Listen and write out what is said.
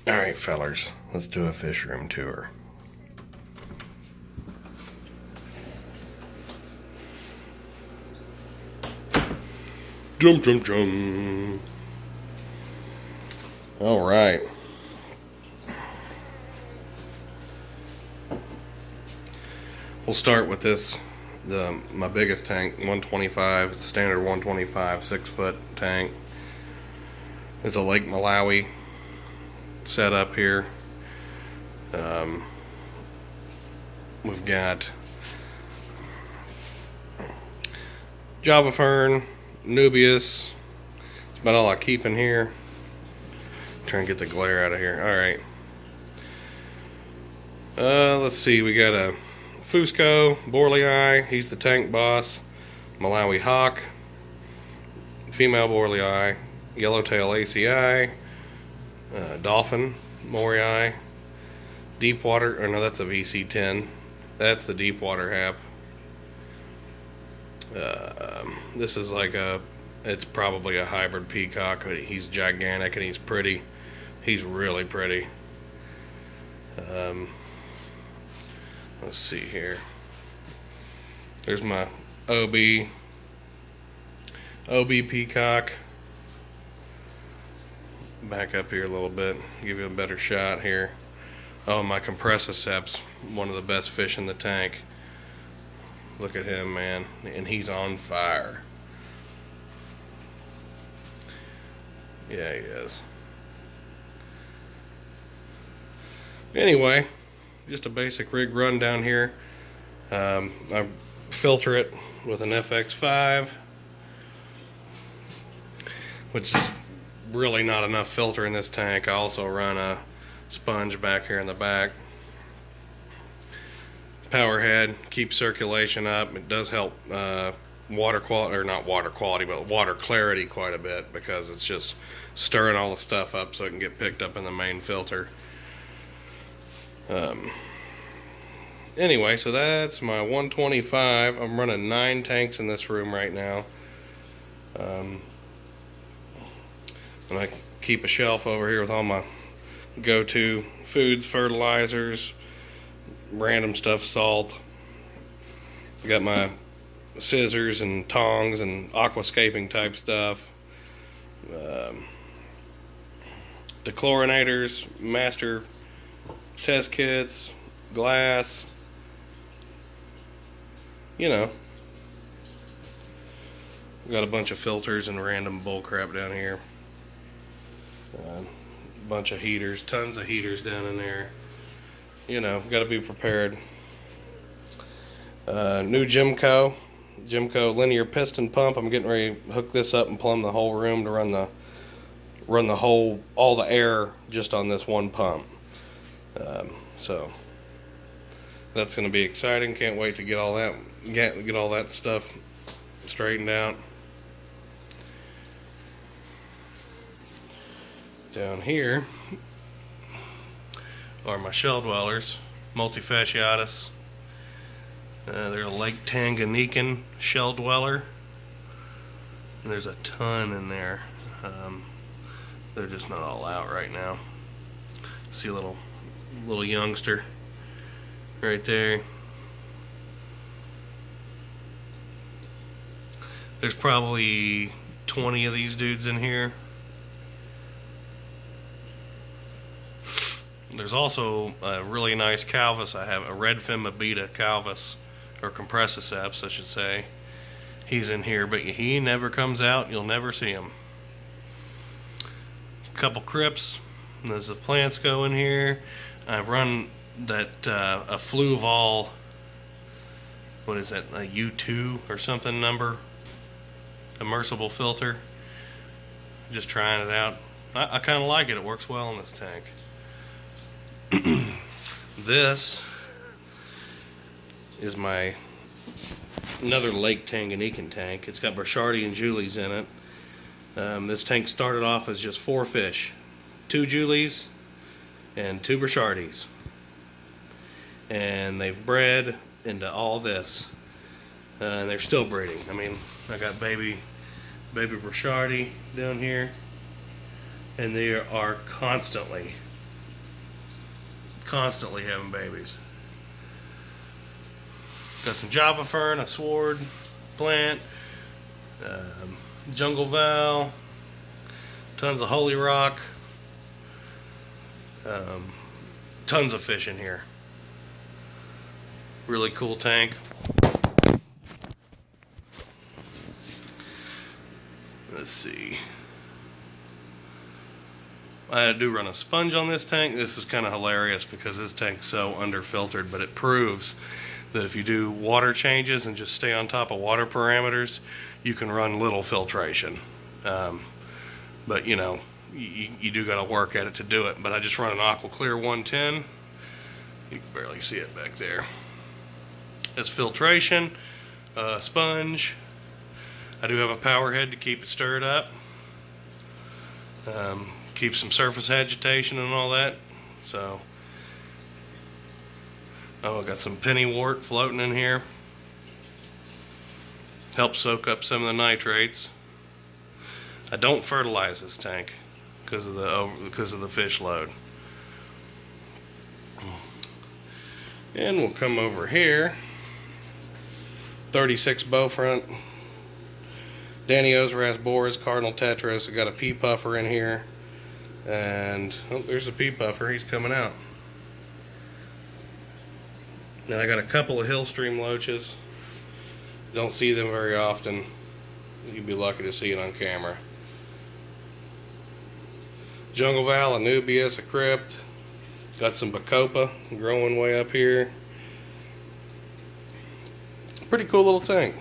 Alright, fellers, let's do a fish room tour. Jump, jump, jump. Alright. We'll start with this, my biggest tank, 125, it's a standard 125 6-foot tank. It's a Lake Malawi set up here. We've got Java Fern, Nubius. That's about all I keep in here. Try and get the glare out of here. Alright. Let's see, we got a Fusco, Borlei, he's the tank boss. Malawi Hawk, female Borlei, Yellowtail ACI, Dolphin, Morii, Deepwater, or no, that's a VC10. That's the Deepwater Hap. This is like it's probably a hybrid peacock. He's gigantic and he's pretty. He's really pretty. Let's see here. There's my OB peacock. Back up here a little bit, give you a better shot here. Oh, my Compressicep's one of the best fish in the tank. Look at him, man, and he's on fire. Yeah, he is. Anyway, just a basic rig run down here. I filter it with an FX5, which is really not enough filter in this tank. I also run a sponge back here in the back. Power head, keeps circulation up. It does help water quality, or not water quality, but water clarity quite a bit, because it's just stirring all the stuff up so it can get picked up in the main filter. Anyway, so that's my 125. I'm running 9 tanks in this room right now. And I keep a shelf over here with all my go-to foods, fertilizers, random stuff, salt. I got my scissors and tongs and aquascaping type stuff. Dechlorinators, master test kits, glass. You know. We've got a bunch of filters and random bull crap down here. Bunch of heaters, tons of heaters down in there. You know, got to be prepared. New Jimco linear piston pump. I'm getting ready to hook this up and plumb the whole room to run all the air just on this one pump. So that's going to be exciting. Can't wait to get all that stuff straightened out. Down here are my shell dwellers, multifasciatus. They're a Lake Tanganyikan shell dweller. And there's a ton in there. They're just not all out right now. See a little youngster right there. There's probably 20 of these dudes in here. There's also a really nice Calvus. I have a Redfin Mabita Calvus, or Compressiceps I should say. He's in here, but he never comes out. You'll never see him. A couple crypts. There's the plants go in here. I've run that a Fluval, what is that, a U2 or something number, immersible filter. Just trying it out. I kind of like it. It works well in this tank. This is my another Lake Tanganyikan tank. It's got Burchardi and Julies in it. This tank started off as just 4 fish, 2 Julies and 2 Burchardis, and they've bred into all this, and they're still breeding. I mean, I got baby Burchardi down here, and they are constantly constantly having babies. Got some Java fern, a sword plant, jungle val, tons of holy rock, tons of fish in here. Really cool tank. Let's see. I do run a sponge on this tank. This is kind of hilarious because this tank's so underfiltered, but it proves that if you do water changes and just stay on top of water parameters, you can run little filtration. But you know, you do got to work at it to do it. But I just run an Aqua Clear 110. You can barely see it back there. It's filtration, sponge. I do have a power head to keep it stirred up. Keep some surface agitation and all that. So, I got some pennywort floating in here. Helps soak up some of the nitrates. I don't fertilize this tank because of the fish load. And we'll come over here. 36 bow front. Danny Ozaras Boris, Cardinal Tetras. I got a pea puffer in here. And oh, there's a pea puffer. He's coming out. And I got a couple of Hillstream loaches. Don't see them very often. You'd be lucky to see it on camera. Jungle val, a Nubius, a crypt. Got some Bacopa growing way up here. Pretty cool little tank.